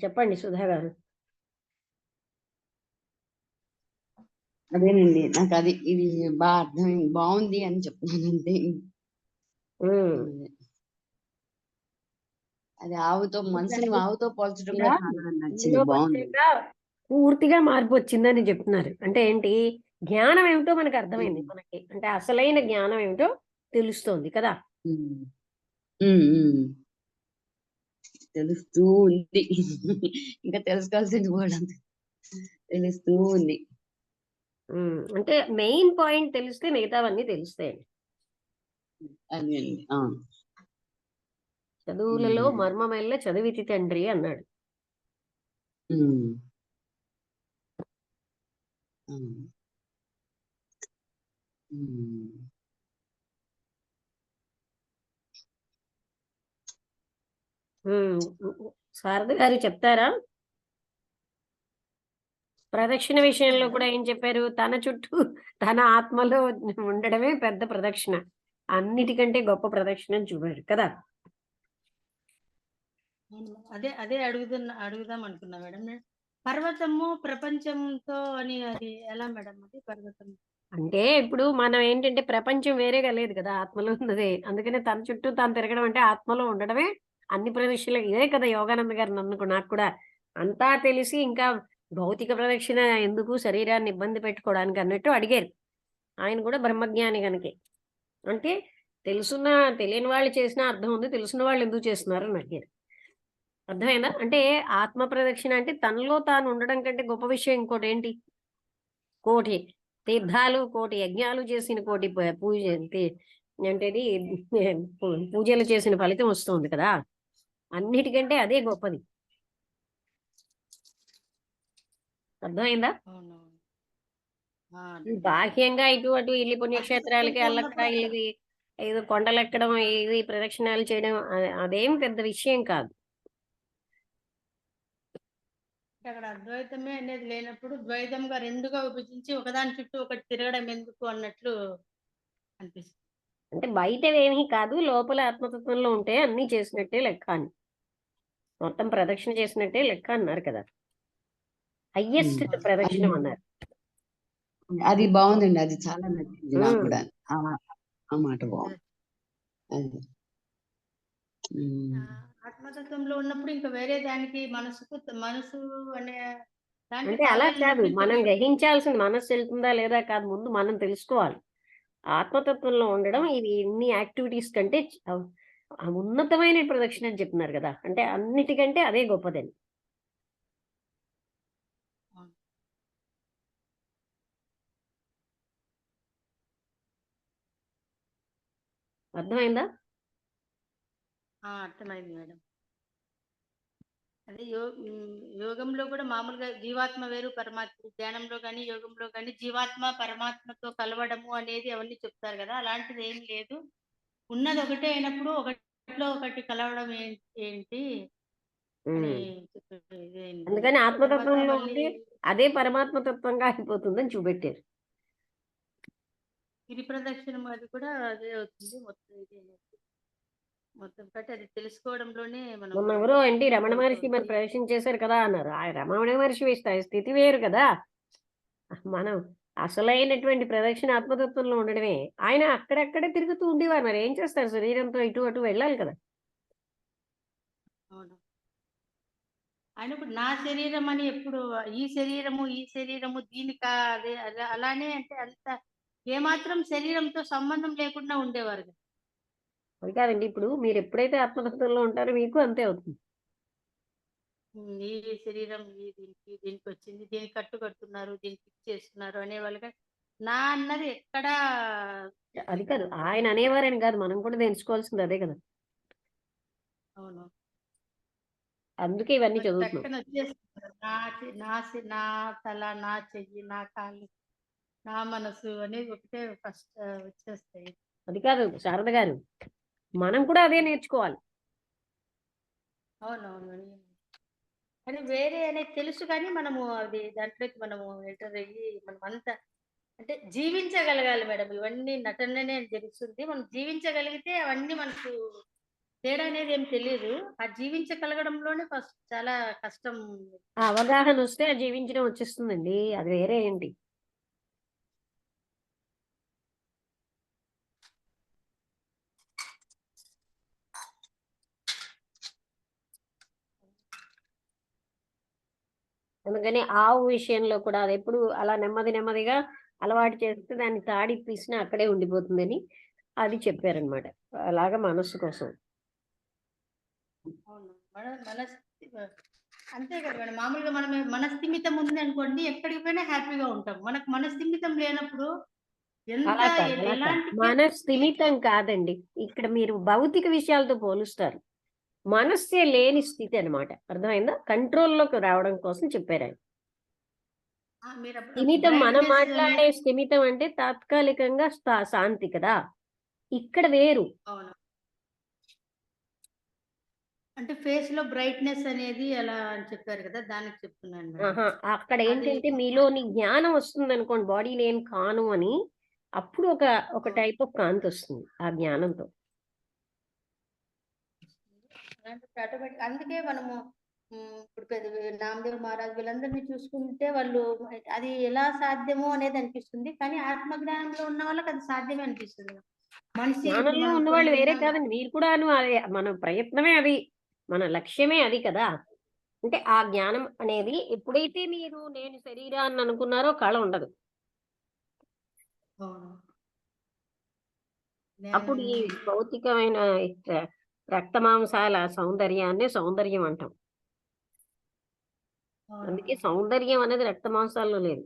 చెప్పండి సుధా గారు. అదేనండి, నాకు అది ఇది బాగా అర్థం బాగుంది అని చెప్తున్నానంటే అది ఆవుతో మనసుని ఆవుతో పోల్చడం కూడా చాలా నచ్చింది, బాగుంది. పూర్తిగా మార్పు వచ్చిందని చెప్తున్నారు. అంటే ఏంటి, జ్ఞానం ఏమిటో మనకు అర్థమైంది. మనకి అంటే అసలైన జ్ఞానం ఏమిటో తెలుస్తోంది కదా. తెలుస్తూ ఉంది. ఇంకా తెలుసుకోవాల్సింది కూడా తెలుస్తూ ఉంది. అంటే మెయిన్ పాయింట్ తెలిస్తే మిగతావన్నీ తెలుస్తాయండి. అదే అండి. చదువులలో మర్మమెల్ల చదివితి తండ్రి అన్నాడు. శారద గారు చెప్తారా? ప్రదక్షిణ విషయంలో కూడా ఏం చెప్పారు? తన చుట్టూ తన ఆత్మలో ఉండడమే పెద్ద ప్రదక్షిణ, అన్నిటికంటే గొప్ప ప్రదక్షిణ అని చూపారు కదా. అదే అదే అడుగుదాం అనుకున్నా మేడం. పర్వతము ప్రపంచంతో అని అది ఎలా మేడం? అది పర్వతం అంటే ఇప్పుడు మనం ఏంటంటే ప్రపంచం వేరేగా లేదు కదా, ఆత్మలో ఉన్నదే. అందుకనే తన చుట్టూ తాను తిరగడం అంటే ఆత్మలో ఉండడమే అన్ని ప్రదక్షిణలు. ఇదే కదా యోగానంద గారు నాకు కూడా అంతా తెలిసి ఇంకా భౌతిక ప్రదక్షిణ ఎందుకు, శరీరాన్ని ఇబ్బంది పెట్టుకోవడానికి అన్నట్టు అడిగారు. ఆయన కూడా బ్రహ్మజ్ఞాని కనుకే. అంటే తెలుసున్న తెలియని వాళ్ళు చేసినా అర్థం ఉంది, తెలుసున్న వాళ్ళు ఎందుకు చేస్తున్నారు అని అడిగారు. అర్థమైందా? అంటే ఆత్మ ప్రదక్షిణ అంటే తనలో తాను ఉండడం కంటే గొప్ప విషయం ఇంకోటి ఏంటి? కోటి తీర్థాలు, కోటి యజ్ఞాలు చేసిన, కోటి పూజ ఏంటది పూజలు చేసిన ఫలితం వస్తుంది కదా. అన్నిటికంటే అదే గొప్పది. అర్థమైందా? బాహ్యంగా ఇటు అటు ఇల్లి పుణ్యక్షేత్రాలకి వెళ్ళక్కడ ఇది ఏదో కొండలెక్కడం, ఇది ప్రదక్షిణాలు చేయడం అదేం పెద్ద విషయం కాదు. అక్కడ అద్వైతమే అనేది లేనప్పుడు ద్వైతంగా రెండుగా విభజించి ఒకదాని చుట్టూ ఒకటి తిరగడం ఎందుకు అన్నట్లు అనిపిస్తుంది. అంటే బయటవేమీ కాదు, లోపల ఆత్మతత్వంలో ఉంటే అన్ని చేసినట్టే లెక్క అని. మొత్తం ప్రదక్షిణ చేసినట్టే లెక్క అన్నారు కదా. హయ్యెస్ట్ ప్రదక్షిణం అన్నారు. అది బాగుందండి, అది చాలా నచ్చింది నాకు కూడా. ఆ మాట బాగుంది. ఆత్మతత్వంలో ఉన్నప్పుడు ఇంకా వేరే దానికి మనసు అనే అంటే అలా కాదు, మనం గ్రహించాల్సింది మనస్సు వెళ్తుందా లేదా కాదు, ముందు మనం తెలుసుకోవాలి. ఆత్మతత్వంలో ఉండడం ఇది ఇన్ని యాక్టివిటీస్ కంటే ఉన్నతమైన ప్రదక్షిణ అని చెప్తున్నారు కదా. అంటే అన్నిటికంటే అదే గొప్పదని. అర్థమైందా? అర్థమైంది మేడం. అదే యోగంలో కూడా మామూలుగా జీవాత్మ వేరు పరమాత్మ, ధ్యానంలో కానీ యోగంలో కానీ జీవాత్మ పరమాత్మతో కలవడము అనేది అవన్నీ చెప్తారు కదా, అలాంటిది ఏం లేదు. ఉన్నది ఒకటే అయినప్పుడు ఒకటిలో ఒకటి కలవడం ఏంటి అని అందుకని ఆత్మతత్వంలో ఉంటే అదే పరమాత్మ తత్వంగా అయిపోతుందని చూపెట్టారు. గిరి ప్రదక్షిణం అది కూడా అదే అవుతుంది. మొత్తం బట్టి అది తెలుసుకోవడంలోనే మొన్న ఎవరో ఏంటి రమణ మహర్షి మరి ప్రదర్శన చేశారు కదా అన్నారు. ఆ రమణ మహర్షి స్థితి వేరు కదా. మనం అసలైనటువంటి ప్రదక్షిణ ఆత్మతత్వంలో ఉండడమే. ఆయన అక్కడక్కడే తిరుగుతూ ఉండేవారు, మరి ఏం చేస్తారు, శరీరంతో ఇటు అటు వెళ్ళాలి కదా. ఆయన ఇప్పుడు నా శరీరం అని ఎప్పుడు ఈ శరీరము దీనికి అదే అలానే అంటే అంత ఏమాత్రం శరీరంతో సంబంధం లేకుండా ఉండేవారు. అది కాదండి, ఇప్పుడు మీరు ఎప్పుడైతే ఆత్మతత్వంలో ఉంటారో మీకు అంతే అవుతుంది. ఈ శరీరం దీనికి వచ్చింది, దీనికి కట్టుకడుతున్నారు, దీనికి చేస్తున్నారు అనేవాళ్ళుగా నా అన్నది ఎక్కడా అది కాదు, ఆయన అనేవారని కాదు, మనం కూడా తెలుసుకోవాల్సింది అదే కదా. అవును, అందుకే ఇవన్నీ చదువుతున్నాం. నా తల, నా చెయ్యి, నా కాళ్ళు, నా మనసు అనేది ఒకటే ఫస్ట్ వచ్చేస్తాయి. అది కాదు శారద గారు, మనం కూడా అదే నేర్చుకోవాలి. అవునవును, కానీ వేరే అనేది తెలుసు, కానీ మనము అది దాంట్లోకి మనము ఎంటర్ అయ్యి మనం అంతా అంటే జీవించగలగాలి మేడం. ఇవన్నీ నటననే తెలుస్తుంది, మనం జీవించగలిగితే అవన్నీ మనకు తేడా అనేది ఏం తెలియదు. ఆ జీవించగలగడంలోనే ఫస్ట్ చాలా కష్టం. ఆ అవగాహన వస్తే ఆ జీవించడం వచ్చేస్తుందండి. అది వేరే ఏంటి. అందుకని ఆవు విషయంలో కూడా అదెప్పుడు అలా నెమ్మది నెమ్మదిగా అలవాటు చేస్తే దాన్ని తాడిప్పేసినా అక్కడే ఉండిపోతుందని అది చెప్పారనమాట. అలాగా మనస్సు కోసం. అవును. అంతే కదా మేడం. మామూలుగా మనం మనస్థిమితం ఉందనుకోండి ఎక్కడికి పోయినా హ్యాపీగా ఉంటాం. మనకు మనస్థిమితం లేనప్పుడు ఎంత అలా కాదు, అలా కాదు. ఎలాంటి మన స్థిమితం కాదండి. ఇక్కడ మీరు భౌతిక విషయాలతో పోలుస్తారు. మనస్సే లేని స్థితి అన్నమాట. అర్థమైందా? కంట్రోల్‌లోకి రావడం కోసం చెప్పారాయన. మీరప్పుడు స్థిమితం మనం బ్రైట్‌నెస్ మాట్లాడే అనేది స్థిమితం అంటే తాత్కాలికంగా శాంతి కదా! ఇక్కడ వేరు. అవును. అంటే ఫేస్‌లో బ్రైట్‌నెస్ అనేది అలా అని చెప్పారు కదా! దానికి చెప్తున్నాను మేడం. ఆహా! అక్కడ అది ఏంటంటే మీలోని జ్ఞానం వస్తుందనుకోండి, బాడీ నేను కాను అని. అప్పుడు ఒక అవును. టైప్ ఆఫ్ కాంతొస్తుంది ఆ జ్ఞానంతో. అలాంటప్పుడు ఆటోమేటిక్ అందుకే మనము ఇప్పుడు నామదేవ్ మహారాజ్ వీళ్ళందరినీ చూసుకుంటే వాళ్ళు అది ఎలా సాధ్యమో అనేది అనిపిస్తుంది. కానీ ఆత్మజ్ఞానంలో ఉన్న వాళ్ళకి అది సాధ్యమే అనిపిస్తుంది. మనిషి ఇప్పుడు జ్ఞానంలో మనం ఉన్నవాళ్ళు కొన్ని వేరే విన్నాం. కాదండి. మీరు కూడాను అదే మన ప్రయత్నమే అది. మన లక్ష్యమే అది కదా! అంటే ఆ జ్ఞానం అనేది ఎప్పుడైతే మీరు నేను శరీరాన్ని అనుకున్నారో కళ ఉండదు. అవును. అప్పుడు ఈ జ్ఞానము భౌతికమైన ర రక్తమాంసాల సౌందర్యాన్నే సౌందర్యం అంటాం. అవును. అందుకే సౌందర్యం అనేది రక్తమాంసాల్లో లేదు.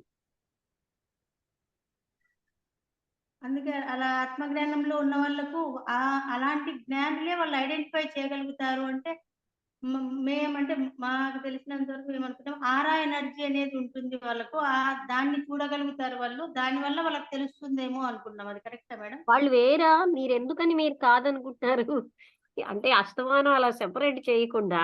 అందుకే అలా ఆత్మజ్ఞానంలో ఉన్న వాళ్ళకు అలాంటి జ్ఞానులే వాళ్ళు ఐడెంటిఫై చేయగలుగుతారు అంటే మేమంటే మాకు తెలిసినంత వరకు ఏమనుకుంటాం ఆరా ఎనర్జీ అనేది ఉంటుంది వాళ్ళకు. దాన్ని చూడగలుగుతారు వాళ్ళు. దానివల్ల వాళ్ళకి తెలుస్తుందేమో అనుకున్నాం. అది కరెక్టా మేడం? వాళ్ళు వేరా? మీరెందుకని మీరు కాదనుకుంటున్నారు? అంటే అస్తమానం అలా సెపరేట్ చేయకుండా,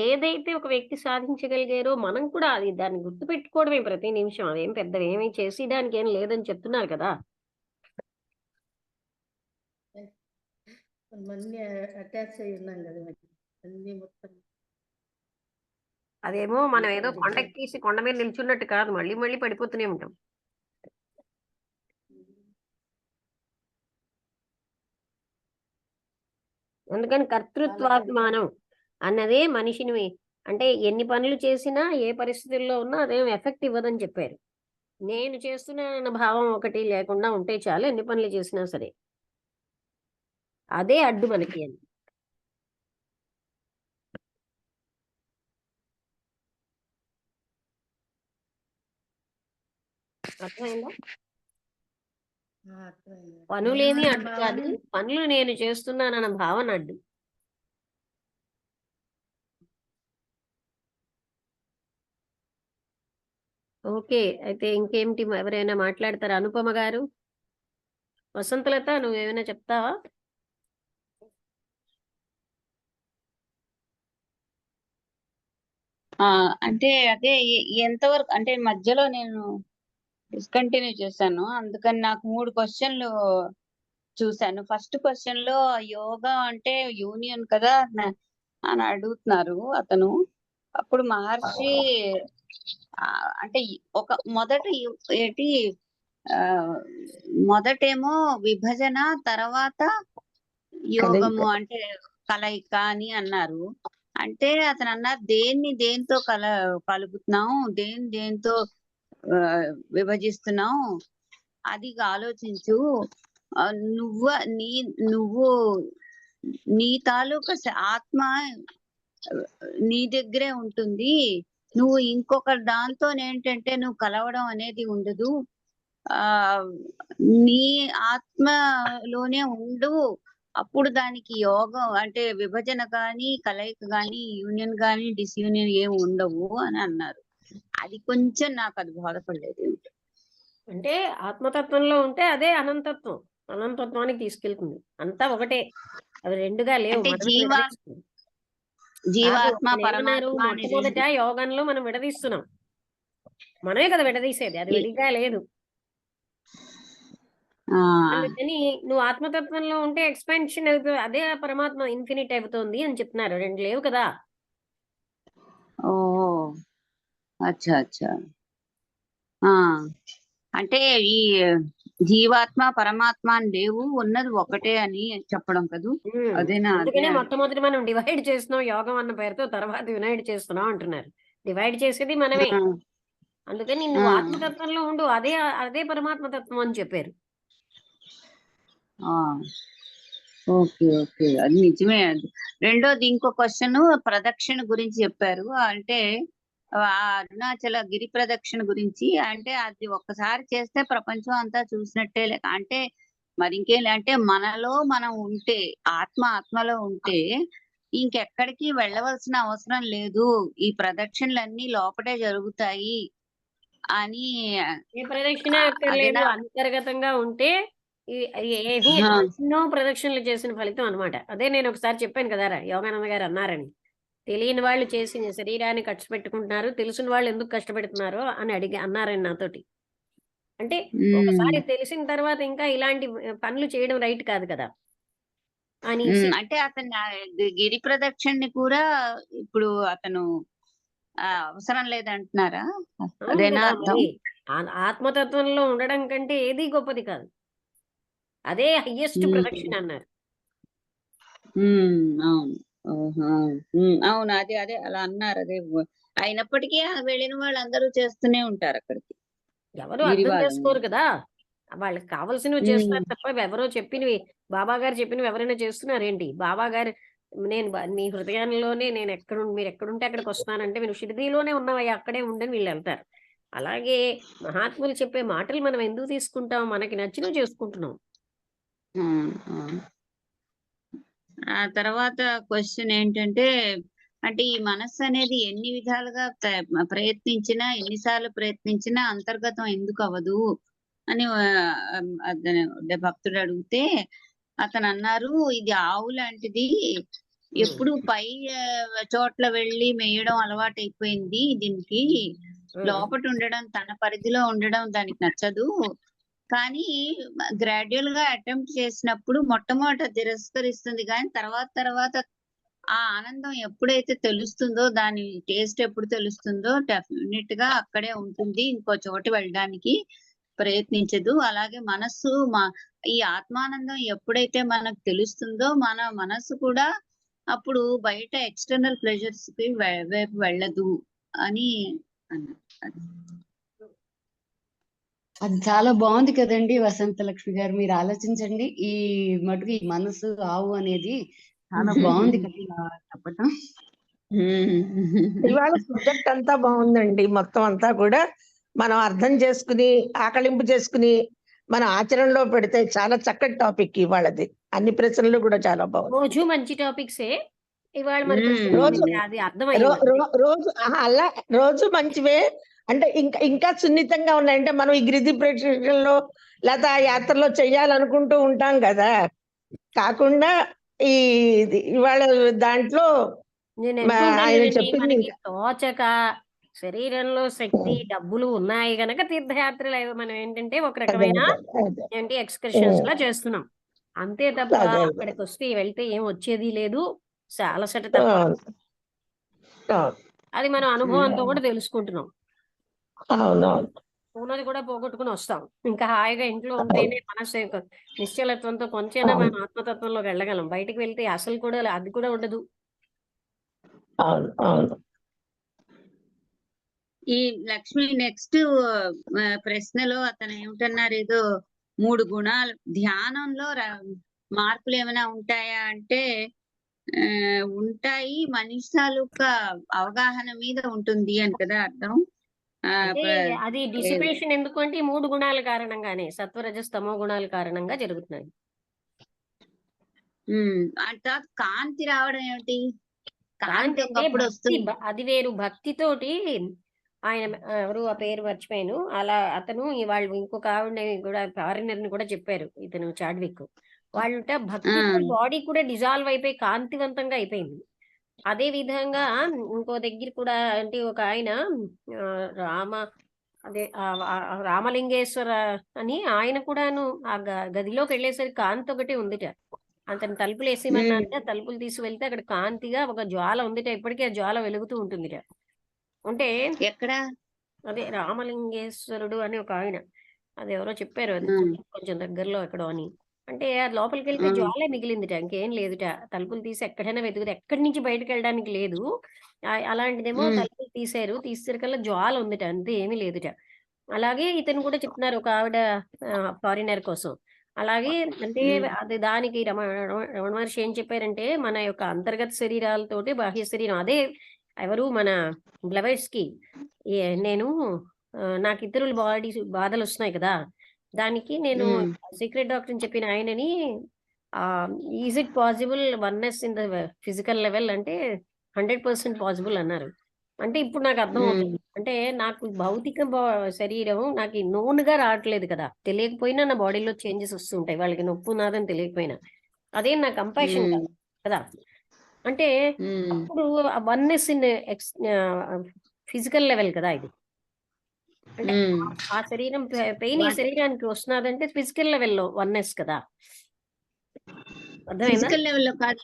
ఏదైతే ఒక వ్యక్తి సాధించగలిగారో మనం కూడా అది దాన్ని గుర్తుపెట్టుకోవడమే ప్రతి నిమిషం. అదేం పెద్దవేమి చేసేయడానికేం లేదని చెప్తున్నారు కదా! కొంతమంది అటాచ్ అయ్యి ఉన్నాం కదా మరి. అన్నీ మొత్తం అదేమో మనం అంతా ఏదో డిఫరెంట్. కొండెక్కేసి కొండ మీద నిల్చున్నట్టు కాదు. మళ్ళీ మళ్ళీ పడిపోతూనే ఉంటాం. అందుకని చాలా కర్తృత్వాభిమానం అన్నదే మనిషిని అంటే ఎన్ని పనులు చేసినా, ఏ పరిస్థితుల్లో ఉన్నా అదేం ఎఫెక్ట్ ఇవ్వదని చెప్పారు. నేను చేస్తున్నానన్న భావం ఒకటి లేకుండా ఉంటే చాలు ఎన్ని పనులు చేసినా సరే. అదే అడ్డు మనకి అని. అర్థమైందా? అర్థమైంది. పనులేమి నేనన్న అడ్డు కాదు. భావన పనులు నేను చేస్తున్నానన్న భావన అడ్డు. ఓకే. అయితే ఇంకేమిటి ఎవరైనా మాట్లాడతారా? అనుపమ గారు? వసంతలత నువ్వేమైనా చెప్తావా? అంటే అదే ఎంతవరకు అంటే మధ్యలో నేను డిస్కంటిన్యూ చేశాను. అందుకని నాకు 3 క్వశ్చన్లు చూశాను. ఫస్ట్ క్వశ్చన్ లో యోగా అంటే యూనియన్ కదా అని అడుగుతున్నారు అతను. అప్పుడు మహర్షి అంటే ఒక మొదట ఏంటి ఆ మొదటేమో విభజన, తర్వాత యోగము అంటే కలయిక అని అన్నారు. అంటే అతను అన్నారు దేన్ని దేంతో కలుపుతున్నాం, దేంతో ఆ, విభజిస్తున్నాం అది ఆలోచించు. ఆ, నువ్వు నీ నువ్వు నీ తాలూకా ఆత్మ నీ దగ్గరే ఉంటుంది. నువ్వు ఇంకొక దాంతో ఏంటంటే నువ్వు కలవడం అనేది ఉండదు. ఆ నీ ఆత్మలోనే ఉండు. అప్పుడు దానికి యోగం అంటే విభజన గాని, కలయిక గాని, యూనియన్ గాని, డిస్యూనియన్ ఏమి ఉండవు అని అన్నారు. అది కొంచెం నాకు అది బోధపడలేదు. అంటే ఆత్మతత్వంలో ఉంటే అదే అనంతత్వం. అనంతత్వానికి తీసుకెళ్తుంది. అంతా ఒకటే. అవి రెండుగా లేవు. అంటే మనమే విడదీస్తున్నాం. కాదు జీవాత్మ ఆయనేమన్నారు పరమాత్మ అని మొట్టమొదట రెండు. యోగంలో మనం విడదీస్తున్నాం. మనమే కదా విడదీసేది. అది ఈ- విడిగా లేదు. ఆ అందుకని నువ్వు ఆత్మతత్వంలో ఉంటే ఎక్స్పాన్షన్ అవుతుంది, అదే ఆ పరమాత్మ ఇన్ఫినిట్ అవుతుంది అని చెప్తున్నారు. రెండు లేవు కదా. ఓ అచ్చా అచ్చా. ఆ అంటే ఈ జీవాత్మ పరమాత్మ అని లేవు, ఉన్నది ఒకటే అని చెప్పడం కదూ. అదేనా? అదే అందుకనే మొట్టమొదటి మనం డివైడ్ చేస్తున్నాం యోగం అన్న పేరుతో, తర్వాత యునైట్ చేస్తున్నాం అంటున్నారు. డివైడ్ చేసేది మనమే. ఆ, అందుకని ఆ, నువ్వు ఆత్మతత్వంలో ఉండు, అదే అదే పరమాత్మ తత్వం అని చెప్పారు. ఆ. ఓకే ఓకే, అది నిజమే. అది రెండోది ఇంకో క్వశ్చన్ ప్రదక్షిణ గురించి చెప్పారు. అంటే ఆ అరుణాచల గిరి ప్రదక్షిణ గురించి, అంటే అది ఒక్కసారి చేస్తే ప్రపంచం అంతా చూసినట్టే లెక్క. అంటే మరి ఇంకేం అంటే మనలో మనం ఉంటే, ఆత్మలో ఉంటే ఇంకెక్కడికి వెళ్ళవలసిన అవసరం లేదు, ఈ ప్రదక్షిణలన్నీ లోపటే జరుగుతాయి అని. ఏ ప్రదక్షిణ అక్కర్లేదు, అదేనా? అంతర్గతంగా ఉంటే ఏమీ ఆ, ఎన్నో ప్రదక్షిణలు చేసిన ఫలితం అనమాట. అదే నేను ఒకసారి చెప్పాను కదా యోగానంద గారు అన్నారని. తెలియని వాళ్ళు చేసి శరీరాన్ని కష్టపెట్టుకుంటున్నారు, తెలిసిన వాళ్ళు ఎందుకు కష్టపెడుతున్నారో అని అన్నారండి నాతోటి. అంటే ఉమ్. ఒకసారి తెలిసిన తర్వాత ఇంకా ఇలాంటి పనులు చేయడం రైట్ కాదు కదా అనేసి. అంటే అతను గిరి ప్రదక్షిణని కూడా ఇప్పుడు అతను అవసరం లేదంటున్నారా? అవును అదేనా కదా అర్థం? మరి. ఆత్మతత్వంలో ఉండడం కంటే ఏది గొప్పది కాదు. అదే హయ్యెస్ట్ ప్రదక్షిణ అన్నారు. అవును. ఓహో. అవును, అదే అదే అలా అన్నారు. అదే అయినప్పటికీ వెళ్ళిన వాళ్ళందరూ చేస్తూనే ఉంటారు అక్కడికి, ఎవరు అర్థం గిరివాళ్ళం. చేసుకోరు కదా. వాళ్ళకి కావాల్సినవి చేస్తారు తప్ప ఎవరో చెప్పినవి, బాబా గారు చెప్పినవి ఎవరైనా చేస్తున్నారేంటి? బాబా గారు నీ హృదయంలోనే నేను మీరు ఎక్కడుంటే అక్కడికి వస్తానంటే, మీరు షిరిడీలోనే ఉన్నవయ్యా అక్కడే ఉండని వీళ్ళు వెళ్తారు. అలాగే మహాత్ములు చెప్పే మాటలు మనం ఎందుకు తీసుకుంటాం? మనకి నచ్చినవి చేసుకుంటున్నాం. ఆ, ఆ. ఆ తర్వాత క్వశ్చన్ ఏంటంటే, అంటే ఈ మనస్సు అనేది ఎన్ని విధాలుగా ప్రయత్నించినా, ఎన్నిసార్లు ప్రయత్నించినా అంతర్గతం ఎందుకు అవ్వదు అని అతను భక్తుడు అడిగితే అతను అన్నారు, ఇది ఆవు లాంటిది, ఎప్పుడు పై చోట్ల వెళ్ళి మేయడం అలవాటు అయిపోయింది దీనికి, లోపట ఉండడం, తన పరిధిలో ఉండడం దానికి నచ్చదు. కానీ గ్రాడ్యువల్ గా అటెంప్ట్ చేసినప్పుడు మొట్టమొదట తిరస్కరిస్తుంది, కానీ తర్వాత తర్వాత ఆ ఆనందం ఎప్పుడైతే తెలుస్తుందో, దాని టేస్ట్ ఎప్పుడు తెలుస్తుందో డెఫినెట్ గా అక్కడే ఉంటుంది, ఇంకో చోటు వెళ్ళడానికి ప్రయత్నించదు. అలాగే మనస్సు ఈ ఆత్మానందం ఎప్పుడైతే మనకు తెలుస్తుందో, మన మనస్సు కూడా అప్పుడు బయట ఎక్స్టర్నల్ ప్లెజర్స్ కి వైపు వెళ్ళదు అని అన్నారు. అది చాలా బాగుంది కదండి వసంత లక్ష్మి గారు, మీరు ఆలోచించండి. ఈ మటుకు ఈ మనసు ఆవు అనేది చాలా బాగుంది కదా ఇలా చెప్పటం. ఇవాళ సబ్జెక్ట్ అంతా బాగుందండి. మొత్తం అంతా కూడా మనం అర్థం చేసుకుని, ఆకలింపు చేసుకుని మన ఆచరణలో పెడితే చాలా చక్కటి టాపిక్ ఇవాళది. అన్ని ప్రశ్నలు కూడా చాలా బాగుంది. రోజు మంచి టాపిక్సే. ఇవాళ మరి రోజు అది అర్థమైంది. రోజు అలా రోజు మంచివే. అంటే ఇంకా ఇంకా సున్నితంగా ఉన్నాయంటే మనం ఈ గిరిజి ప్రదక్షిణలో లేదా యాత్రలో చెయ్యాలనుకుంటూ ఉంటాం కదా. కాకుండా ఈ ఇవాళ దాంట్లో నేను ఆయన అంటుంటానండి, చెప్పింది మనకి ఇంకా తోచక శరీరంలో శక్తి, డబ్బులు ఉన్నాయి గనక తీర్థయాత్రలు మనం ఏంటంటే ఒక అదే రకమైన అదే అదే ఏంటి ఎక్స్కర్షన్స్ లా చేస్తున్నాం. అంతే తప్ప అదే అదే. అక్కడికి వస్తే వెళ్తే ఏం వచ్చేది లేదు, అలసట ఆ, తప్ప. ఆ, అది మనం అనుభవంతో కూడా తెలుసుకుంటున్నాం. అవునవును. ఉన్నది కూడా పోగొట్టుకుని వస్తాం. ఇంకా హాయిగా ఇంట్లో ఉంటేనే మనసు నిశ్చలత్వంతో కొంచెమైనా అవును మనం ఆత్మతత్వంలోకి వెళ్ళగలం. బయటికి వెళ్తే అసలు కూడా అది కూడా ఉండదు. అవును అవును. ఈ లక్ష్మి నెక్స్ట్ ప్రశ్నలో అతను ఏమిటన్నారు, ఏదో 3 గుణాలు ధ్యానంలో మార్పులు ఏమైనా ఉంటాయా అంటే ఉంటాయి, మనిషి తాలూకా అవగాహన మీద ఉంటుంది అని కదా అర్థం. అదే అది డిసిపేషన్ ఎందుకు అంటే ఈ 3 గుణాల కారణంగానే, సత్వరజస్ తమో గుణాల కారణంగా జరుగుతున్నాయి. అంటే కాంతి రావడం ఏమిటి? కాంతి కాంతి అంటే ఒకప్పుడు భక్తి, వస్తుంది. అది వేరు. భక్తితోటి ఆయన ఎవరు ఆ పేరు మర్చిపోయాను. అలా అతను వాళ్ళు ఇంకొక ఆవిడని కూడా ఫారినర్ ని కూడా చెప్పారు, ఇతను చాడ్విక్. వాళ్ళుట భక్తితో బాడీ కూడా డిజాల్వ్ అయిపోయి కాంతివంతంగా అయిపోయింది. అదే విధంగా ఇంకో దగ్గర కూడా అంటే ఒక ఆయన రామ అదే రామలింగేశ్వర అని ఆయన కూడాను ఆ గదిలోకి వెళ్ళేసరికి కాంతి ఒకటి ఉందిట. అతను తలుపులు వేసేయమన్నారట. తలుపులు తీసి వెళ్తే అక్కడ కాంతిగా ఒక జ్వాల ఉందిట. ఇప్పటికీ ఆ జ్వాల వెలుగుతూ ఉంటుందిట. అంటే ఎక్కడ? అదే రామలింగేశ్వరుడు అని ఒక ఆయన. అది ఎవరో చెప్పారు. అది కొంచెం దగ్గరలో ఎక్కడో అని. అంటే అది లోపలికెళ్తే జ్వాలే మిగిలిందిట. ఇంకేం లేదుట. తలుపులు తీసి ఎక్కడైనా వెతుకుతే ఎక్కడి నుంచి బయటకెళ్ళడానికి లేదు. అలాంటిదేమో తలుపులు తీశారు. తీసేసరికల్లా జ్వాల ఉందిట. అంతే ఏమీ లేదుట. అలాగే ఇతను కూడా చెప్తున్నారు ఒక ఆవిడ ఫారినర్ కోసం. అలాగే అంటే అది దానికి రమణ మహర్షి ఏం చెప్పారంటే, మన యొక్క అంతర్గత శరీరాలతోటి బాహ్య శరీరం అదే ఎవరు మన బ్లవైడ్స్‌కి నేను నాకు ఇతరుల బాధలొస్తున్నాయి కదా! దానికి నేను సీక్రెట్ డాక్టర్ అని చెప్పిన ఆయనని is it possible oneness in the physical level అంటే 100% పాసిబుల్ అన్నారు. అంటే ఇప్పుడు నాకు అర్థమవుతుంది. అంటే నాకు భౌతిక శరీరం నాకు నోన్‌గా రావట్లేదు కదా! తెలియకపోయినా నా బాడీలో చేంజెస్ వస్తుంటాయి. వాళ్ళకి నొప్పి ఉన్నదని తెలియకపోయినా. అదేం నా కంపాషన్ కాదు కదా! అంటే అప్పుడు వన్నెస్ ఇన్ ఫిజికల్ లెవెల్ కదా ఇది. అంటే ఆ శరీరం పెయిన్ ఈ శరీరానికి వస్తున్నదంటే ఫిజికల్ లెవెల్‌లో వన్నెస్ కదా! అర్థమైందా? ఫిజికల్ లెవెల్‌లో కాదు.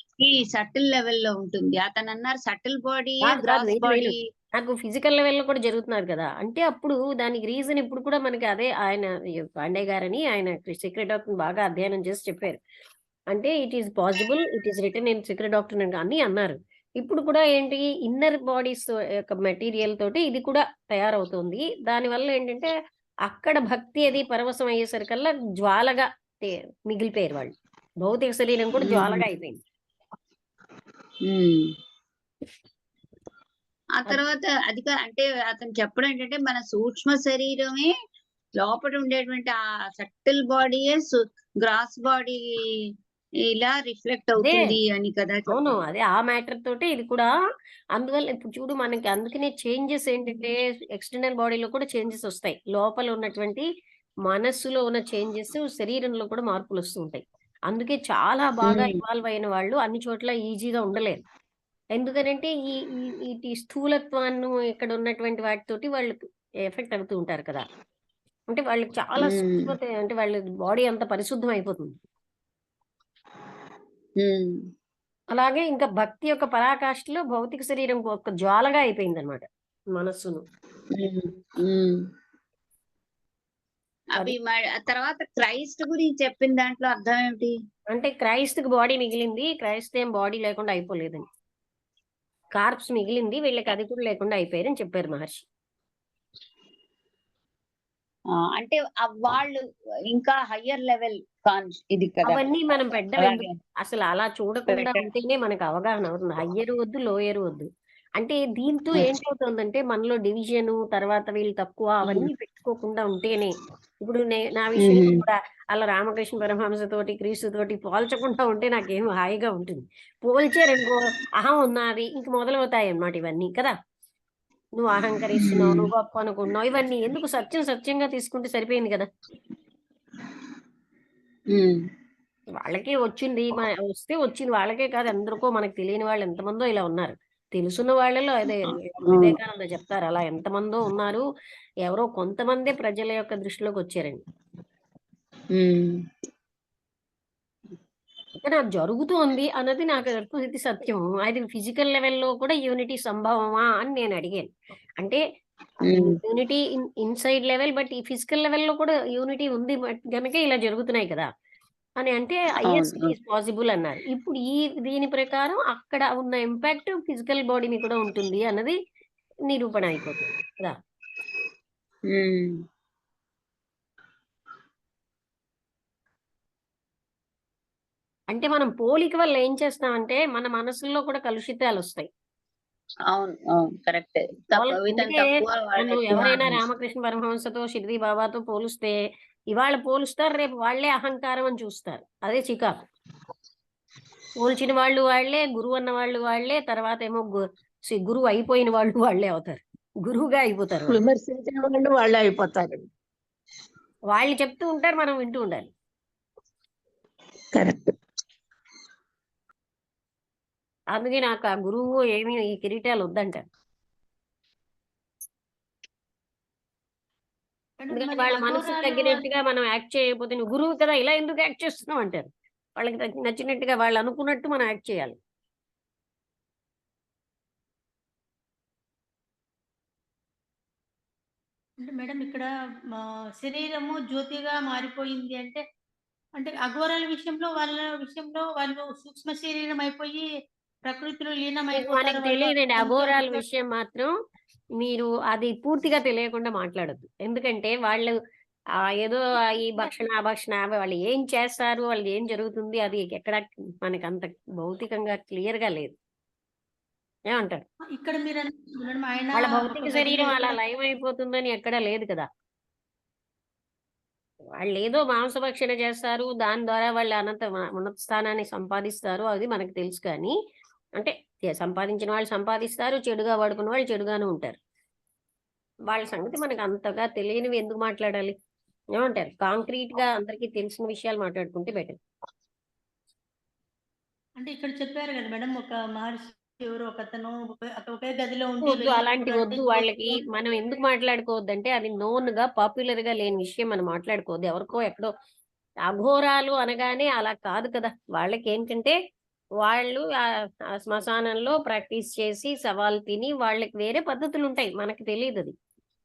సటిల్ లెవెల్‌లో ఉంటుంది. అతను అన్నారు సటిల్ బాడీయే కాదు, కాదు. గ్రాస్ వేరు, వేరు. బాడీ. నాకు ఫిజికల్ లెవెల్‌లో కూడా జరుగుతున్నారు కదా! అంటే అప్పుడు దానికి రీజన్ ఇప్పుడు కూడా మనకి అదే ఆయన పాండే గారని ఆయన సీక్రెట్ డాక్టర్‌ని బాగా అధ్యయనం చేసి చెప్పారు. అంటే it is possible, it is written in secret doctor అని అన్నారు. ఇప్పుడు కూడా ఏంటి ఇన్నర్ బాడీస్ యొక్క మెటీరియల్ తోటి ఇది కూడా తయారవుతుంది. దానివల్ల ఏంటంటే అక్కడ భక్తి అది పరవశం అయ్యేసరికల్లా జ్వాలగా తే మిగిలిపోయారు వాళ్ళు. భౌతిక శరీరం కూడా జ్వాలగా అయిపోయింది. ఆ తర్వాత అంటే అతను చెప్పడం ఏంటంటే మన సూక్ష్మ శరీరమే లోపల ఉండేటువంటి ఆ సటిల్ బాడీయే గ్రాస్ బాడీ ఇలా రిఫ్లెక్ట్ అదే. అవుతుంది అని కదా అవును. చెప్పడం. అదే ఆ మ్యాటర్ తోటే ఇది కూడా అందువల్ల ఇప్పుడు చూడు మనకి అందుకనే చేంజెస్ ఏంటంటే ఎక్స్టర్నల్ బాడీలో కూడా చేంజెస్ వస్తాయి. లోపల ఉన్నటువంటి మనస్సులో ఉన్న చేంజెస్ శరీరంలో కూడా మార్పులొస్తూ ఉంటాయి. అందుకే చాలా బాగా ఇన్వాల్వ్ అయిన వాళ్ళు అన్ని చోట్ల ఈజీగా ఉండలేరు. ఎందుకనంటే ఈ ఈ ఈటి స్థూలత్వాన్ని ఇక్కడ ఉన్నటువంటి వాటితోటి వాళ్ళు ఎఫెక్ట్ అవుతూ ఉంటారు కదా! అంటే వాళ్ళకి చాలా సూక్ష్మత అంటే వాళ్ళ బాడీ అంతా పరిశుద్ధం అయిపోతుంది. అలాగే ఇంకా భక్తి యొక్క పరాకాష్ఠలో భౌతిక శరీరం ఒక జ్వాలగా అయిపోయిందనమాట మనస్సును. అది. అవి ఆ తర్వాత క్రైస్ట్ గురించి చెప్పిన దాంట్లో అర్థం ఏమిటి? అంటే క్రైస్ట్‌కి బాడీ మిగిలింది. క్రైస్ట్ ఏం బాడీ లేకుండా అయిపోలేదని. కార్ప్స్ మిగిలింది. వీళ్ళకి అది కూడా లేకుండా అయిపోయారని చెప్పారు మహర్షి. అంటే వాళ్ళు ఇంకా హయ్యర్ లెవెల్ ఇది కదా. అవన్నీ మనం పెట్టడం అలాగే ఎందుకు? అసలు అలా చూడకుండా ఉంటేనే మనకు అవగాహన అవుతుంది. హయ్యర్ వద్దు, లోయర్ వద్దు. అంటే దీంతో ఏంటవుతుందంటే మనలో డివిజను తర్వాత వీళ్ళు తక్కువ అవన్నీ పెట్టుకోకుండా ఉంటేనే ఇప్పుడు నా విషయంలో కూడా అలా రామకృష్ణ పరమహంసతోటి, క్రీస్తుతోటి పోల్చకుండా ఉంటే నాకేం హాయిగా ఉంటుంది. పోల్చారనుకో అహం ఉన్నది ఇంక మొదలవుతాయన్నమాట ఇవన్నీ కదా! నువ్వు అహంకరిస్తున్నావు, నువ్వు గొప్ప అనుకుంటున్నావు ఇవన్నీ ఎందుకు సత్యంగా తీసుకుంటే సరిపోయింది కదా! వాళ్ళకి వచ్చింది. వస్తే వచ్చింది. వాళ్ళకే కాదు ఎందరికో మనకు తెలియని వాళ్ళు ఎంతమందో ఇలా ఉన్నారు. తెలుసున్న వాళ్ళలో అదే వివేకానంద చెప్తారు. అలా ఎంతమందో ఉన్నారు. ఎవరో కొంతమందే ప్రజల యొక్క దృష్టిలోకొచ్చారండి. కానీ అది జరుగుతోంది అన్నది నాకు ఇది సత్యం. అది ఫిజికల్ లెవెల్‌లో కూడా యూనిటీ సంభవమా అని నేను అడిగాను. అంటే యూనిటీ ఇన్‌సైడ్ లెవెల్ బట్ ఈ ఫిజికల్ లెవెల్‌లో కూడా యూనిటీ ఉంది గనుకే ఇలా జరుగుతున్నాయి కదా! అని అంటే యెస్ ఇట్ ఈస్ పాసిబుల్ అన్నారు. ఇప్పుడు దీని ప్రకారం అక్కడ ఉన్న ఇంపాక్ట్ ఫిజికల్ బాడీ మీద కూడా ఉంటుంది అన్నది నిరూపణ అయిపోతుంది కదా! అంటే మనం పోలిక వల్ల ఏం చేస్తామంటే మన మనసుల్లో కూడా కలుషితాలొస్తాయి. అవును. కరెక్టే. అందుకే నన్ను ఎవరైనా రామకృష్ణ పరమహంసతో, షిరిడి బాబాతో పోలిస్తే ఇవాళ పోలుస్తారు. రేపు వాళ్ళే అహంకారం అని చూస్తారు. అదే చికాకు. పోల్చిన వాళ్ళు వాళ్ళే, గురువు అన్న వాళ్ళు వాళ్ళే, తర్వాతేమో గురువు అయిపోయిన వాళ్ళు వాళ్ళే అవుతారు. గురువుగా అయిపోతారు వాళ్ళు. విమర్శించిన వాళ్ళు వాళ్ళే అయిపోతారు. వాళ్ళు చెప్తూ ఉంటారు. మనం వింటూ ఉండాలి. కరెక్ట్. అందుకే నాకు ఆ గురువు ఏమి ఈ కిరీటాలు వద్దంటారు. మేడం ఎందుకంటే మరి వాళ్ళ మనసుకు అఘోరాలు తగ్గినట్టుగా మనం యాక్ట్ చేయకపోతే నువ్వు గురువు కదా ఇలా ఎందుకు యాక్ట్ చేస్తున్నావు అంటారు. వాళ్ళకి నచ్చినట్టుగా వాళ్ళు అనుకున్నట్టు మనం యాక్ట్ చేయాలి. అంటే మేడం ఇక్కడ మా శరీరము జ్యోతిగా మారిపోయింది అంటే, అంటే అఘోరాల విషయంలో వాళ్ళ విషయంలో వాళ్ళు సూక్ష్మ శరీరం అయిపోయి ప్రకృతిలో మనకి లీనమైపోతారు వాళ్ళు తెలియదండి. కొంచెం అఘోరాల రిఫ్లెక్ట్. విషయం మాత్రం మీరు అది పూర్తిగా తెలియకుండా మాట్లాడొద్దు. ఎందుకంటే వాళ్ళు ఏదో ఈ భక్షణ, ఆ భక్షణ వాళ్ళు ఏం చేస్తారు? వాళ్ళు ఏం జరుగుతుంది? అది ఎక్కడ మనకంత భౌతికంగా క్లియర్‌గా లేదు. ఏమంటారు? ఇక్కడ మీరు మేడం ఆయన వాళ్ళ ఒక భౌతిక గదిలో శరీరం అలా ఎక్కడ లయమైపోతుందని ఎక్కడా లేదు కదా! వాళ్ళేదో మాంసభక్షణ చేస్తారు. దాని ద్వారా వాళ్ళు ఉన్నత స్థానాన్ని సంపాదిస్తారు. అది మనకు తెలుసు కానీ, అంటే సంపాదించిన వాళ్ళు సంపాదిస్తారు. చెడుగా వాడుకున్న వాళ్ళు చెడుగానే ఉంటారు. వాళ్ళ సంగతి మనకు అంతగా తెలియనివి ఎందుకు మాట్లాడాలి? ఏమంటారు? కాంక్రీట్‌గా అందరికీ తెలిసిన విషయాలు మాట్లాడుకుంటే బెటర్. అంటే ఇక్కడ చెప్పారు కదా మేడం ఒక మహర్షి ఎవరో ఒకతను ఒకే గదిలో ఉండి వద్దు. వెళ్ళినప్పుడు అలాంటివి అంటే వద్దు వాళ్ళకి. మనం ఎందుకు మాట్లాడుకోవద్దంటే అది నోన్‌గా, పాపులర్‌గా లేని విషయం మనం మాట్లాడుకోవద్దు. ఎవరికో ఎక్కడో అఘోరాలు అనగానే అలా కాదు కదా! వాళ్ళకేంటంటే వాళ్ళు ఆ శ్మశానంలో ప్రాక్టీస్ చేసి శవాలు తిని వాళ్ళకి వేరే పద్ధతులుంటాయి. మనకు తెలీదది.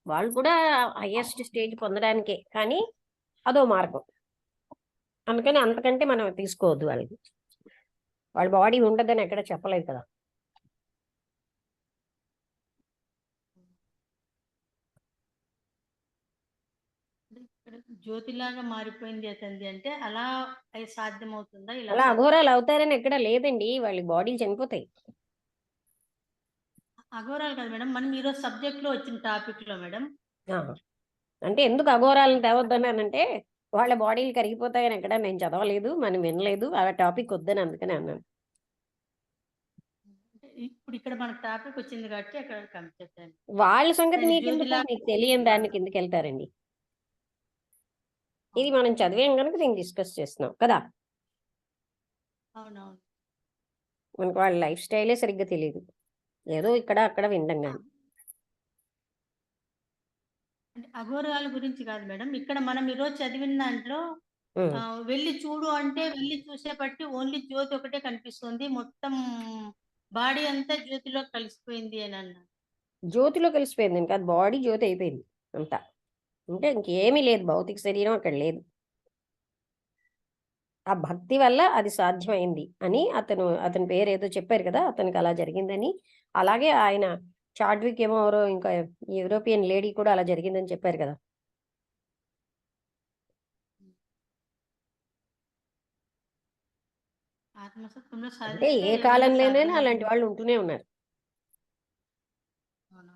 వాళ్ళు కూడా హైయెస్ట్ స్టేజ్ పొందడానికే. కానీ అదో మార్గం. అందుకని అంతకంటే మనం తీసుకోవద్దు వాళ్ళకి. వాళ్ళ బాడీ ఉండదని ఎక్కడ చెప్పలేదు కదా! ఇక్కడ జ్యోతిలాగా మారిపోయింది అతనిది అంటే అలా అది సాధ్యమవుతుందా? ఇలా అలా అఘోరాలు అవుతారని ఎక్కడ లేదండి. వాళ్ళ బాడీలు చనిపోతాయి. అఘోరాలు కాదు మేడం. మనం ఈరోజు సబ్జెక్ట్‌లో వచ్చిన టాపిక్‌లో మేడం. ఆ! అంటే ఎందుకు అఘోరాలను తేవద్దన్నానంటే, వాళ్ళ బాడీలు కరిగిపోతాయని ఎక్కడ నేను చదవలేదు. మనం వినలేదు. ఆ టాపిక్ వద్దని అందుకనే అన్నాను. అంటే ఇప్పుడు ఇక్కడ మనకు టాపిక్ వచ్చింది కాబట్టి అక్కడ చెప్పాను. వాళ్ళ సంగతి ఆయన మీకెందుకు? జ్యోతిలాగా మీకు తెలియని దాన్ని కిందకెళ్తారండి. ఇది మనం చదివాం గనుక దీన్ని డిస్కస్ చేస్తున్నాం కదా! అవునవును. మనకు వాళ్ళ లైఫ్ స్టైలే సరిగ్గా తెలీదు. ఏదో ఇక్కడ, అక్కడ వినడం గాని. అంటే అఘోరాల గురించి కాదు మేడం. ఇక్కడ మనం ఈరోజు చదివిన దాంట్లో హ్మ్. వెళ్లి చూడు అంటే వెళ్లి చూసేపట్టి ఓన్లీ జ్యోతి ఒకటే కనిపిస్తుంది. మొత్తం బాడీ అంతా జ్యోతిలో కలిసిపోయింది అని అన్నారు. జ్యోతిలో కలిసిపోయింది. ఇంకా బాడీ జ్యోతి అయిపోయింది అంతా. అంటే ఇంకేమీ లేదు. భౌతిక శరీరం అక్కడ లేదు. ఆ భక్తి వల్ల అది సాధ్యమైంది అని అతని పేరేదో చెప్పారు కదా! అతనికి అలా జరిగిందని. అలాగే ఆయన చాడ్విక్ ఏమో ఎవరో ఇంకా యూరోపియన్ లేడీ కూడా అలా జరిగిందని చెప్పారు కదా! ఆత్మసత్వంలో అంటే సాధిస్తే ఏ ఏదైనా కాలంలోనైనా అలాంటి సాధ్యమవుతుంది. వాళ్ళు ఉంటూనే ఉన్నారు. అవును.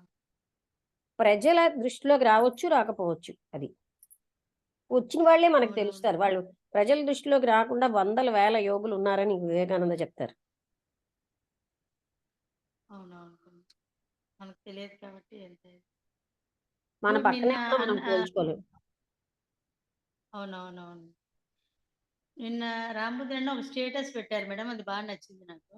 ప్రజల దృష్టిలోకి రావచ్చు, రాకపోవచ్చు అది. వచ్చిన వాళ్ళే మనకు అవునవును. తెలుస్తారు. వాళ్ళు ప్రజల దృష్టిలోకి రాకుండా వందల, వేల యోగులు ఉన్నారని వివేకానంద చెప్తారు. అవునవును. మనకు తెలియదు కాబట్టి ఎంత మన ఇప్పుడు పక్కనే నిన్న ఉన్న మనం పోల్చుకోలేం. అవునవునవును. నిన్న రాంభద్రన్న ఒక స్టేటస్ పెట్టారు మేడం. అది బాగా నచ్చింది నాకు.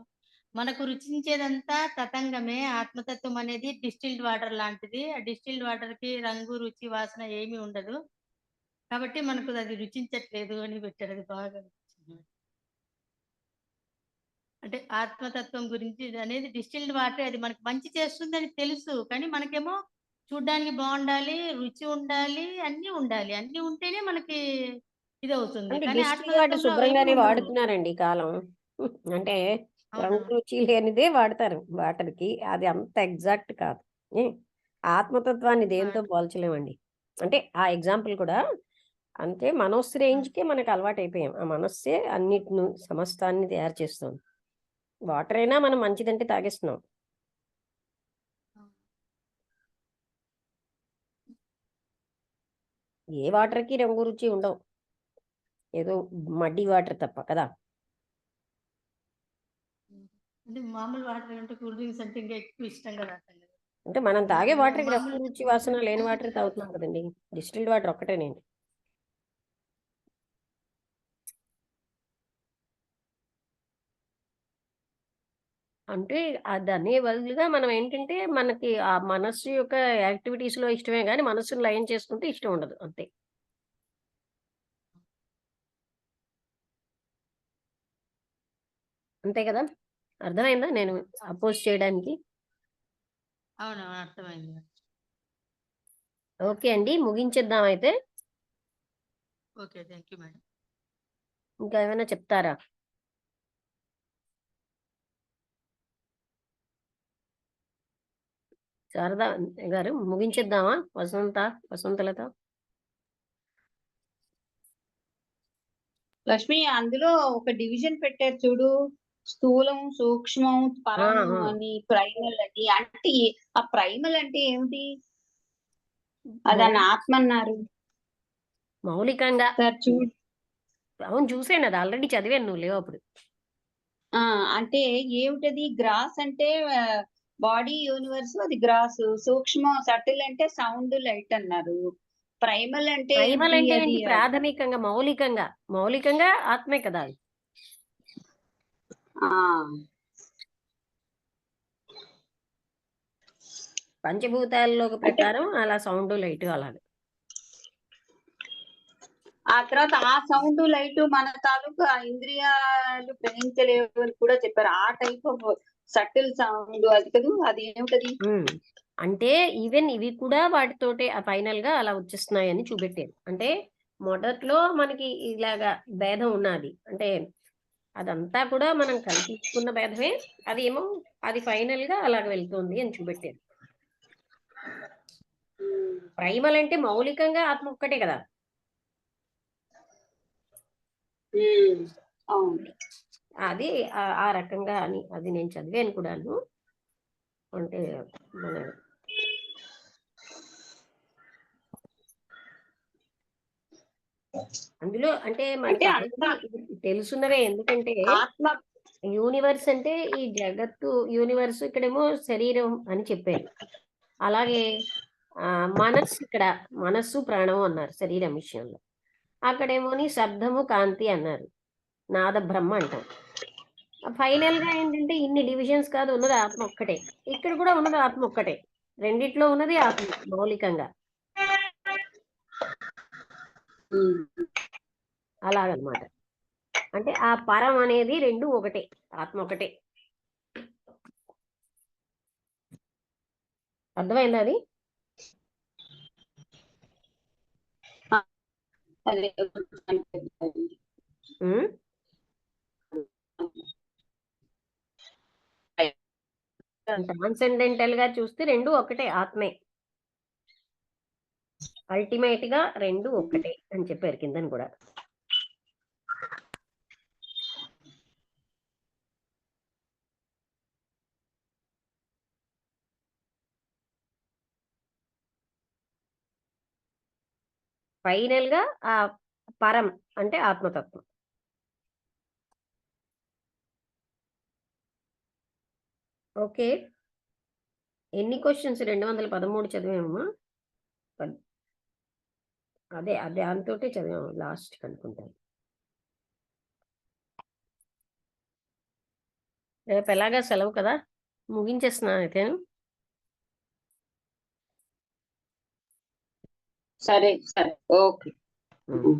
మనకు రుచించేదంతా తతంగమే. ఆత్మతత్వం అనేది డిస్టిల్డ్ వాటర్ లాంటిది. ఆ డిస్టిల్డ్ వాటర్‌కి రంగు, రుచి, వాసన ఏమీ ఉండదు. కాబట్టి మనకు అది రుచించట్లేదు అని పెట్టారు. అది బాగా అనిపించింది. అంటే ఆత్మతత్వం గురించి అనేది డిస్టిల్డ్ వాటరే అది మనకు మంచి చేస్తుందని తెలుసు. కానీ మనకేమో చూడ్డానికి బావుండాలి, రుచి ఉండాలి, అన్నీ ఉండాలి. అన్నీ ఉంటేనే మనకి ఇదవుతుంది. అంటే కానీ డిస్టిల్ వాటర్ ఆత్మతత్వంలో అవేమీ శుభ్రంగానే ఉండవు. వాడుతున్నారండి ఈ కాలం. అంటే రంగు, అవునవును. రుచి లేనిదే వాడతారు వాటర్‌కి. అది అంత ఎగ్జాక్ట్ కాదు. హ్మ్. ఆత్మతత్వాన్ని దేనితో వాటర్ పోల్చలేమండి. అంటే ఆ ఎగ్జాంపుల్ కూడా అంటే మనస్సు ఆ! రేంజ్‌కే మనకు అలవాటైపోయాం. ఆ మనస్సే అన్నిటిని సమస్తాన్ని తయారు చేస్తుంది. వాటర్ అయినా మనం మంచిదంటే తాగేస్తున్నాం. అవును. ఏ వాటర్‌కి రంగు, రుచి ఉండవు. ఏదో మడ్డి వాటర్ తప్ప కదా! హ్మ్. అంటే మామూలు వాటర్ కంటే కూల్ డ్రింక్స్ అంటే ఇంకా ఎక్కువ ఇష్టంగా తాగుతాం కదా! అంటే మనం తాగే వాటర్‌కి రంగు, మామూలు రుచి, వాసన లేని వాటరే తాగుతున్నాం కదండీ! డిస్టిల్డ్ వాటర్ ఒక్కటేనండి. అంటే దాని బదులుగా మనం ఏంటంటే మనకి ఆ మనస్సు యొక్క యాక్టివిటీస్‌లో ఇష్టమే గాని మనస్సుని లయం చేసుకుంటే ఇష్టం ఉండదు. అంతే. అంతే కదా! అర్థమైందా నేను అపోజ్ చేయడానికి? అవునవును. అర్థమైంది. ఓకే అండి. ముగించేద్దాం అయితే. ఓకే. Thank you madam. ఇంకా ఏమైనా చెప్తారా? శారదా గారు ముగించేద్దామా? వసంతలత? లక్ష్మి, అందులో ఒక డివిజన్ పెట్టారు చూడు, స్థూలం, సూక్ష్మం, ఆ! పరం ఆ! అని, ప్రైమల్ అని. అంటే ఆ ప్రైమల్ అంటే ఏమిటి? మౌ దాన్ని ఆత్మ అన్నారు. మౌలికంగా సార్ చూడు. అవును చూసాను. అది ఆల్రెడీ చదివాను. నువ్వు లేవు అప్పుడు. అంటే ఏమిటది? గ్రాస్ అంటే బాడీ యూనివర్స్, అది గ్రాస్. సూక్ష్మం సటిల్ అంటే సౌండ్, లైట్ అన్నారు. ప్రైమల్ అంటే ప్రైమల్ ఏమిటి? అంటే అది ఏంటి? ప్రాథమికంగా, మౌలికంగా ఆత్మే కదా అది. ఆ పంచభూతాల్లోకి అంటే ప్రకారం అలా సౌండ్, లైట్ అలాగా. ఆ తర్వాత ఆ సౌండ్, లైట్ మన తాలూకా ఇంద్రియాలు గ్రహించలేవు అని కూడా చెప్పారు. ఆ టైప్ ఆఫ్ సటిల్ సౌండ్ అది కదూ, అది ఏమిటది? అంటే ఈవెన్ ఇవి కూడా వాటితోటే ఫైనల్‌గా అలా వచ్చేస్తున్నాయని చూపెట్టారు. అంటే మొదట్లో మనకి ఇలాగా భేదం ఉన్నది. అంటే అదంతా కూడా మనం కల్పించుకున్న భేదమే. అదేమో అది ఫైనల్‌గా అలాగ వెళ్తుంది అని చూపెట్టారు. ప్రైమల్ అంటే మౌలికంగా ఆత్మ ఒక్కటే కదా! అవును. అది ఆ రకంగా అని అది నేను చదివాను కూడాను. అంటే మన అందులో అంటే మనకి అంటే ఆల్రెడీ తెలుసున్నవే. ఎందుకంటే ఆత్మ యూనివర్స్ అంటే ఈ జగత్తు యూనివర్స్, ఇక్కడేమో శరీరం అని చెప్పారు. అలాగే మనస్సు, ప్రాణం అన్నారు శరీరం విషయంలో. అక్కడేమోని శబ్దము, కాంతి అన్నారు. నాద బ్రహ్మ అంటాం. ఫైనల్‌గా ఏంటంటే ఇన్ని డివిజన్స్ కాదు, ఉన్నది ఆత్మ ఒక్కటే. ఇక్కడ కూడా ఉన్నది ఆత్మ ఒక్కటే. రెండిట్లో ఉన్నది ఆత్మ మౌలికంగా. అలాగనమాట. అంటే ఆ పరం అనేది 2 ఒకటే. ఆత్మ ఒకటే. అర్థమైందా అది? అదే. హ్మ్. ట్రాన్సెండెంటల్‌గా చూస్తే 2 ఒకటే ఆత్మే. అల్టిమేట్‌గా 2 ఒక్కటే అని చెప్పారు కిందన కూడా. ఫైనల్‌గా ఆ పరం అంటే ఆత్మతత్వం. ఓకే. ఎన్ని క్వెషన్స్ 213 చదివామమ్మా? పద్ అదే దాంతోటే చదివాము లాస్ట్‌కి అనుకుంటాను. రేపు ఎలాగా సెలవు కదా! ముగించేస్తున్నాను అయితేను. సరే. ఓకే. హ్మ్.